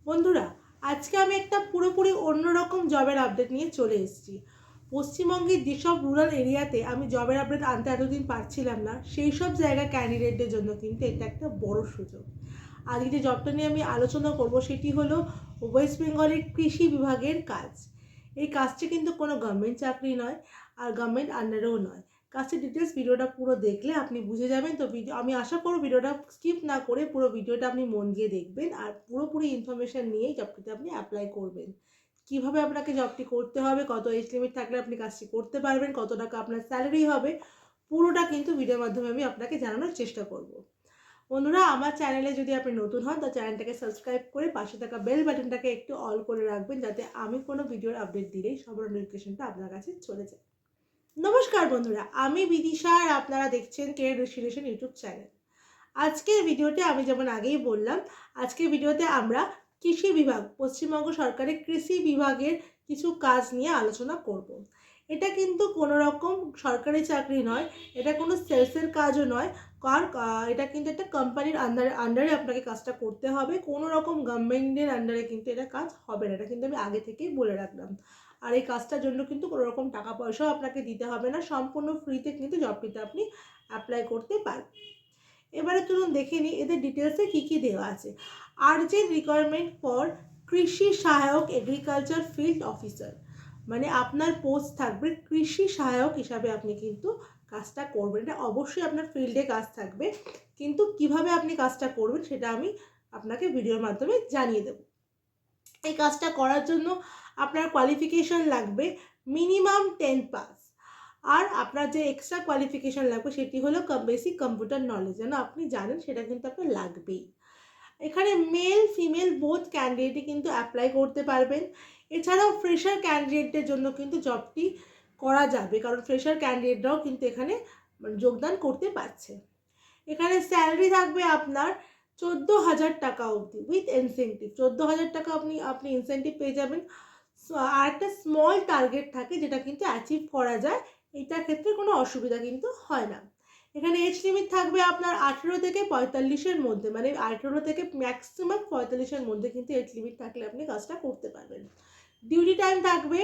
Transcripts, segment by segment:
বন্ধুরা, আজকে আমি একটা পুরোপুরি অন্যরকম জবের আপডেট নিয়ে চলে এসেছি। পশ্চিমবঙ্গের যেসব রুরাল এরিয়াতে আমি জবের আপডেট আনতে এতদিন পারছিলাম না, সেই সব জায়গা ক্যান্ডিডেটদের জন্য কিন্তু এটা একটা বড় সুযোগ। আজকে যে জবটা নিয়ে আমি আলোচনা করব সেটি হলো ওয়েস্ট বেঙ্গলের কৃষি বিভাগের কাজ। এই কাজটি কিন্তু কোনো গভর্নমেন্ট চাকরি নয়, আর গভর্নমেন্ট আন্ডারেও নয়। কাজটির ডিটেলস ভিডিওটা পুরো দেখলে আপনি বুঝে যাবেন। তো আমি আশা করব ভিডিওটা স্কিপ না করে পুরো ভিডিওটা আপনি মন দিয়ে দেখবেন, আর পুরোপুরি ইনফরমেশান নিয়েই জবটিতে আপনি অ্যাপ্লাই করবেন। কিভাবে আপনাকে জবটি করতে হবে, কত এজ লিমিট থাকলে আপনি কাজটি করতে পারবেন, কত টাকা আপনার স্যালারি হবে, পুরোটা কিন্তু ভিডিওর মাধ্যমে আমি আপনাকে জানানোর চেষ্টা করব। বন্ধুরা, আমার চ্যানেলে যদি আপনি নতুন হন তো চ্যানেলটাকে সাবস্ক্রাইব করে পাশে থাকা বেল বাটনটাকে একটু অল করে রাখবেন, যাতে আমি কোনো ভিডিওর আপডেট দিলেই সবার নোটিফিকেশনটা আপনার কাছে চলে যায়। নমস্কার বন্ধুরা, আমি বিদিশা আর আপনারা দেখছেন কেরিয়ার ডেস্টিনেশন ইউটিউব চ্যানেল। আজকের ভিডিওতে আমি যেমন আগেই বললাম, আজকের ভিডিওতে আমরা কৃষি বিভাগ, পশ্চিমবঙ্গ সরকারের কৃষি বিভাগের কিছু কাজ নিয়ে আলোচনা করব। এটা কিন্তু কোনো রকম সরকারি চাকরি নয়, এটা কোনো সেলসের কাজও নয়, কারণ এটা কিন্তু একটা কোম্পানির আন্ডারে আপনাকে কাজটা করতে হবে। কোনো রকম গভর্নমেন্টের আন্ডারে কিন্তু এটা কাজ হবে না, এটা কিন্তু আমি আগে থেকেই বলে রাখলাম। আর এই কাজটার জন্য কিন্তু কোনো রকম টাকা পয়সাও আপনাকে দিতে হবে না, সম্পূর্ণ ফ্রিতে কিন্তু জবটিতে আপনি অ্যাপ্লাই করতে পারবেন। এবারে চলুন দেখে নিই এদের ডিটেলসে কী কী দেওয়া আছে। আর্জেন্ট রিকোয়ারমেন্ট ফর কৃষি সহায়ক এগ্রিকালচার ফিল্ড অফিসার, মানে আপনার পোস্ট থাকবে কৃষি সহায়ক হিসাবে। আপনি কিন্তু কাজটা করবেন, এটা অবশ্যই আপনার ফিল্ডে কাজ থাকবে, কিন্তু কিভাবে আপনি কাজটা করবেন সেটা আমি আপনাকে ভিডিওর মাধ্যমে জানিয়ে দেব। এই কাজটা করার জন্য আপনার কোয়ালিফিকেশন লাগবে মিনিমাম 10 পাস, আর আপনার যে এক্সট্রা কোয়ালিফিকেশন লাগবে সেটি হলো বেসিক কম্পিউটার নলেজ, যেন আপনি জানেন সেটা কিন্তু আপনার লাগবেই। এখানে মেল ফিমেল বোথ ক্যান্ডিডেটই কিন্তু অ্যাপ্লাই করতে পারবেন। এছাড়াও ফ্রেশার ক্যান্ডিডেটদের জন্য কিন্তু জবটি করা যাবে, কারণ ফ্রেশার ক্যান্ডিডেটরাও কিন্তু এখানে যোগদান করতে পারছে। এখানে স্যালারি থাকবে আপনার 14,000 টাকা অবধি উইথ ইনসেন্টিভ। 14,000 টাকা আপনি ইনসেন্টিভ পেয়ে যাবেন। আর একটা স্মল টার্গেট থাকে যেটা কিন্তু অ্যাচিভ করা যায়, এটার ক্ষেত্রে কোনো অসুবিধা কিন্তু হয় না। এখানে এজ লিমিট থাকবে আপনার 18 থেকে 45-এর মধ্যে, মানে 18 থেকে ম্যাক্সিমাম 45-এর মধ্যে কিন্তু এজ লিমিট থাকলে আপনি কাজটা করতে পারবেন। ডিউটি টাইম থাকবে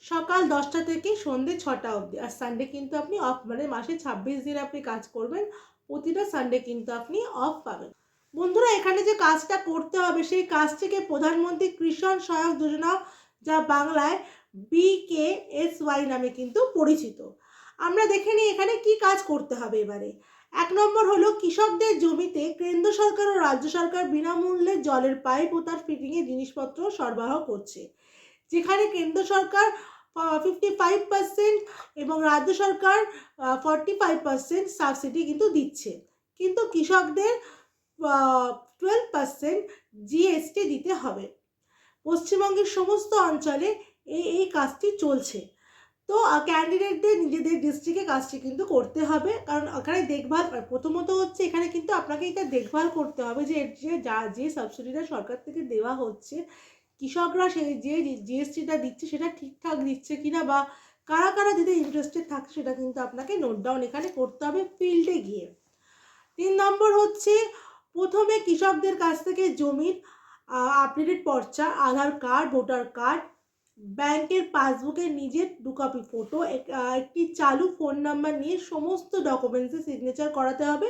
সকাল 10টা থেকে সন্ধ্যে 6টা অবধি, আর সানডে কিন্তু আপনি অফ, মানে মাসে 26 দিন আপনি কাজ করবেন, প্রতিটা সানডে কিন্তু আপনি অফ পাবেন। বন্ধুরা, এখানে যে কাজটা করতে হবে সেই কাজটিকে প্রধানমন্ত্রী কৃষক সহায়ক যোজনা, যা বাংলায় BKSY নামে কিন্তু পরিচিত। আমরা দেখে নিই এখানে কি কাজ করতে হবে এবারে। 1 নম্বর হলো কৃষকদের জমিতে কেন্দ্র সরকার ও রাজ্য সরকার বিনামূল্যে জলের পাইপ ও তার ফিটিংয়ের জিনিসপত্র সরবরাহ করছে, যেখানে কেন্দ্র সরকার 55% এবং রাজ্য সরকার 45% সাবসিডি কিন্তু দিচ্ছে, কিন্তু কৃষকদের 12% জিএসটি দিতে হবে। পশ্চিমবঙ্গের সমস্ত অঞ্চলে এই কাজটি চলছে। তো ক্যান্ডিডেটদের নিজেদের ডিস্ট্রিক্টে কাজটি কিন্তু করতে হবে, কারণ এখানে দেখভাল, প্রথমত হচ্ছে এখানে কিন্তু আপনাকে এটা দেখভাল করতে হবে যে যে সাবসিডিটা সরকার থেকে দেওয়া হচ্ছে, কৃষকরা সেই যে জিএসটিটা দিচ্ছে সেটা ঠিকঠাক দিচ্ছে কিনা, বা কারা কারা দিতে ইন্টারেস্টেড থাকছে সেটা কিন্তু আপনাকে নোট ডাউন এখানে করতে হবে ফিল্ডে গিয়ে। 3 নম্বর হচ্ছে প্রথমে কৃষকদের কাছ থেকে জমির আপডেটেড পর্চা, আধার কার্ড, ভোটার কার্ড, ব্যাংকের পাসবুকের নিজের 2 কপি ফটো, একটি চালু ফোন নাম্বার নিয়ে সমস্ত ডকুমেন্টসে সিগনেচার করাতে হবে,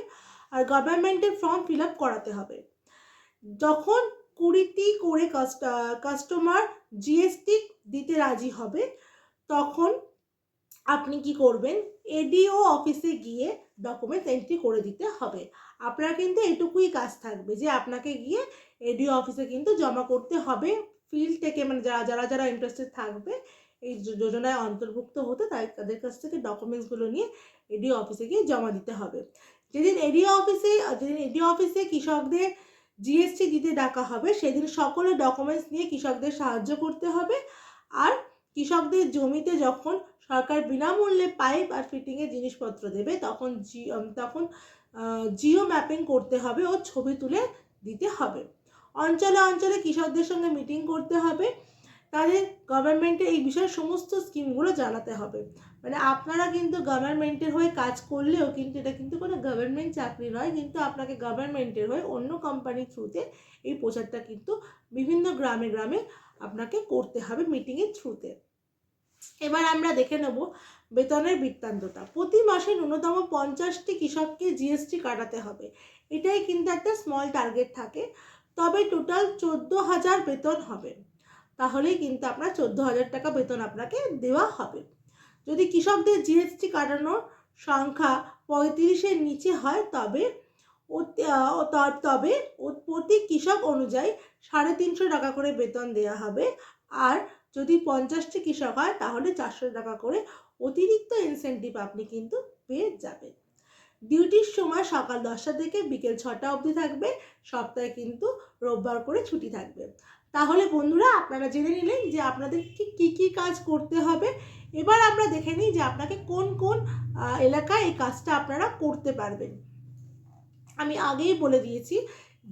আর গভর্নমেন্টের ফর্ম ফিল আপ করাতে হবে। যখন 20টি করে কাস্টমার জিএসটি দিতে রাজি হবে, তখন আপনি কি করবেন, এডিও অফিসে গিয়ে ডকুমেন্টস এন্ট্রি করে দিতে হবে। আপনার কিন্তু এটুকুই কাজ থাকবে যে আপনাকে গিয়ে এডিও অফিসে কিন্তু জমা করতে হবে ফিল্ড থেকে, মানে যারা ইন্টারেস্টেড থাকবে এই যোজনায় অন্তর্ভুক্ত হতে, তাদের কাছ থেকে ডকুমেন্টসগুলো নিয়ে এডিও অফিসে গিয়ে জমা দিতে হবে। যেদিন এডিও অফিসে কৃষকদের জিএসটি দিতে ডাকা হবে, সেদিন সকলে ডকুমেন্টস নিয়ে কৃষকদের সাহায্য করতে হবে। আর কৃষকদের জমিতে যখন সরকার বিনামূল্যে পাইপ আর ফিটিংয়ের জিনিসপত্র দেবে, তখন জিও ম্যাপিং করতে হবে ও ছবি তুলে দিতে হবে। অঞ্চলে অঞ্চলে কৃষকদের সঙ্গে মিটিং করতে হবে, তাদের গভর্নমেন্টের এই বিষয়ে সমস্ত স্কিমগুলো জানাতে হবে। মানে আপনারা কিন্তু গভর্নমেন্টের হয়ে কাজ করলেও কিন্তু এটা কিন্তু কোনো গভর্নমেন্ট চাকরি নয়, কিন্তু আপনাকে গভর্নমেন্টের হয়ে অন্য কোম্পানির থ্রুতে এই প্রচারটা কিন্তু বিভিন্ন গ্রামে গ্রামে আপনাকে করতে হবে মিটিংয়ের থ্রুতে। এবার আমরা দেখে নেব বেতনের বৃত্তান্তটা। প্রতি মাসে ন্যূনতম 50টি কৃষককে জিএসটি কাটাতে হবে, এটাই কিন্তু একটা স্মল টার্গেট থাকে। তবে টোটাল 14,000 বেতন হবে, তাহলেই কিন্তু আপনার 14,000 টাকা বেতন আপনাকে দেওয়া হবে। যদি কৃষকদের জিএসটি কাটানোর সংখ্যা 35-এর নিচে হয় তবে প্রতি কৃষক অনুযায়ী 350 টাকা করে বেতন দেওয়া হবে। আর যদি 50টি কৃষক হয় তাহলে 400 টাকা করে অতিরিক্ত ইনসেন্টিভ আপনি কিন্তু পেয়ে যাবেন। ডিউটির সময় সকাল 10টা থেকে বিকেল 6টা অবধি থাকবে, সপ্তাহে কিন্তু রোববার করে ছুটি থাকবে। তাহলে বন্ধুরা আপনারা জেনে নিলেন যে আপনাদেরকে কী কী কাজ করতে হবে। এবার আমরা দেখে নিই যে আপনাকে কোন কোন এলাকায় এই কাজটা আপনারা করতে পারবেন। আমি আগেই বলে দিয়েছি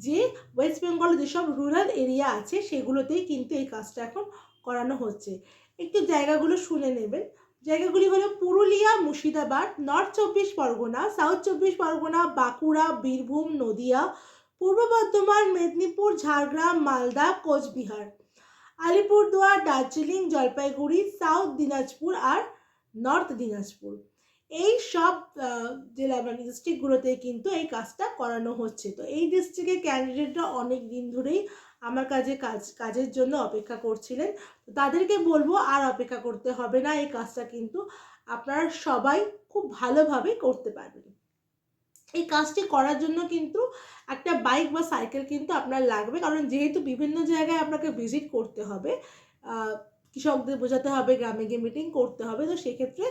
যে ওয়েস্ট বেঙ্গলে যেসব রুরাল এরিয়া আছে সেগুলোতেই কিন্তু এই কাজটা এখন করানো হচ্ছে। একটু জায়গাগুলো শুনে নেবেন। জায়গাগুলি হলো পুরুলিয়া, মুর্শিদাবাদ, নর্থ 24 পরগনা, সাউথ 24 পরগনা, বাঁকুড়া, বীরভূম, নদিয়া, পূর্ব বর্ধমান, মেদিনীপুর, ঝাড়গ্রাম, মালদা, কোচবিহার, আলিপুরদুয়ার, দার্জিলিং, জলপাইগুড়ি, সাউথ দিনাজপুর আর নর্থ দিনাজপুর। এই সব জেলা মানে ডিস্ট্রিক্টগুলোতে কিন্তু এই কাজটা করানো হচ্ছে। তো এই ডিস্ট্রিক্টের ক্যান্ডিডেটরা অনেক দিন ধরেই আমার কাজের জন্য অপেক্ষা করছিলেন। তো তাদেরকে বলবো আর অপেক্ষা করতে হবে না, এই কাজটা কিন্তু আপনারা সবাই খুব ভালোভাবে করতে পারবেন। এই কাজটি করার জন্য কিন্তু একটা বাইক বা সাইকেল কিন্তু আপনার লাগবে, কারণ যেহেতু বিভিন্ন জায়গায় আপনাকে ভিজিট করতে হবে, কৃষকদের বোঝাতে হবে, গ্রামে গিয়ে মিটিং করতে হবে, তো সেক্ষেত্রে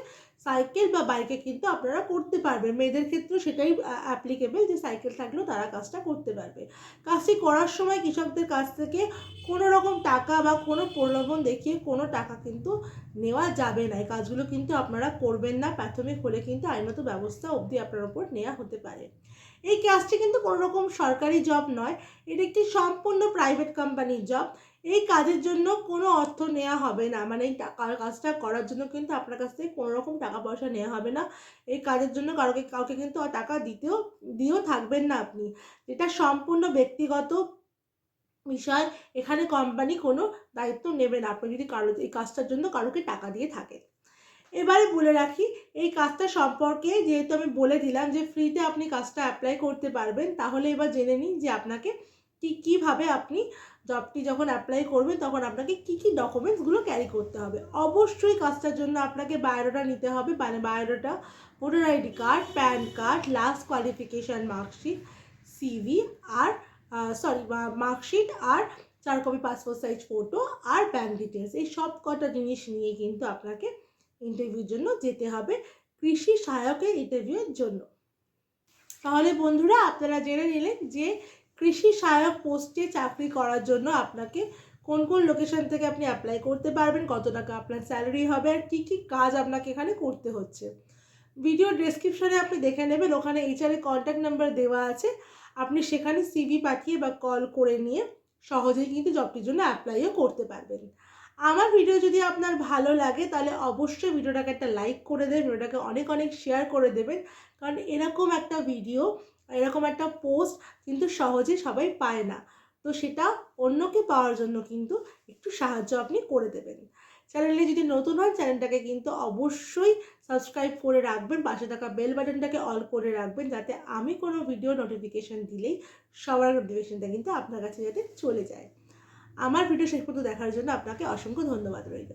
সাইকেল বা বাইকে কিন্তু আপনারা করতে পারবেন। মেয়েদের ক্ষেত্রেও সেটাই অ্যাপ্লিকেবল যে সাইকেল থাকলেও তারা কাজটা করতে পারবে। কাজটি করার সময় কৃষকদের কাছ থেকে কোনো রকম টাকা বা কোনো প্রলোভন দেখিয়ে কোনো টাকা কিন্তু নেওয়া যাবে না। এই কাজগুলো কিন্তু আপনারা করবেন না, প্রাথমিক হলে কিন্তু আইনত ব্যবস্থা অবধি আপনার উপর নেওয়া হতে পারে। এই কাজটি কিন্তু কোনো রকম সরকারি জব নয়, এটা একটি সম্পূর্ণ প্রাইভেট কোম্পানির জব। এই কাজের জন্য কোনো অর্থ নেওয়া হবে না, মানে এই কাজটা করার জন্য কিন্তু আপনার কাছ থেকে কোনো রকম টাকা পয়সা নেওয়া হবে না। এই কাজের জন্য কাউকে কিন্তু টাকা দিয়েও থাকবেন না আপনি, এটা সম্পূর্ণ ব্যক্তিগত বিষয়। এখানে কোম্পানি কোনো দায়িত্ব নেবে না আপনি যদি এই কাজটার জন্য কারোকে টাকা দিয়ে থাকেন। এবারে বলে রাখি এই কাজটা সম্পর্কে, যেহেতু আমি বলে দিলাম যে ফ্রিতে আপনি কাজটা অ্যাপ্লাই করতে পারবেন, তাহলে এবার জেনে নিন যে আপনাকে কীভাবে আপনি জবটি যখন অ্যাপ্লাই করবেন তখন আপনাকে কী ডকুমেন্টসগুলো ক্যারি করতে হবে। অবশ্যই কাজটার জন্য আপনাকে বায়োডাটা নিতে হবে, মানে biodata, voter ID card, PAN card, last qualification marksheet, CV আর মার্কশিট আর 4 কপি পাসপোর্ট সাইজ ফটো আর ব্যাঙ্ক ডিটেলস। এই সব কটা জিনিস নিয়ে কিন্তু আপনাকে ইন্টারভিউর জন্য যেতে হবে, কৃষি সহায়কের ইন্টারভিউয়ের জন্য। তাহলে বন্ধুরা আপনারা জেনে নিলেন যে কৃষি সহায়ক পোস্টে চাকরি করার জন্য আপনাকে কোন কোন লোকেশন থেকে আপনি অ্যাপ্লাই করতে পারবেন, কত টাকা আপনার স্যালারি হবে আর কী কী কাজ আপনাকে এখানে করতে হচ্ছে। ভিডিও ডেসক্রিপশনে আপনি দেখে নেবেন, ওখানে HR কন্ট্যাক্ট নাম্বার দেওয়া আছে, আপনি সেখানে সিভি পাঠিয়ে বা কল করে নিয়ে সহজেই কিন্তু জবটির জন্য অ্যাপ্লাইও করতে পারবেন। আমার ভিডিও যদি আপনার ভালো লাগে তাহলে অবশ্যই ভিডিওটাকে একটা লাইক করে দেবেন, ভিডিওটাকে অনেক অনেক শেয়ার করে দেবেন, কারণ এরকম একটা ভিডিও, এরকম একটা পোস্ট কিন্তু সহজে সবাই পায় না। তো সেটা অন্যকে পাওয়ার জন্য কিন্তু একটু সাহায্য আপনি করে দেবেন। চ্যানেলে যদি নতুন হন চ্যানেলটাকে কিন্তু অবশ্যই সাবস্ক্রাইব করে রাখবেন, পাশে থাকা বেল বাটনটাকে অল করে রাখবেন, যাতে আমি কোনো ভিডিও নোটিফিকেশান দিলেই সবার নোটিফিকেশানটা কিন্তু আপনার কাছে যাতে চলে যায়। আমার ভিডিও শেষ পর্যন্ত দেখার জন্য আপনাকে অসংখ্য ধন্যবাদ রইল।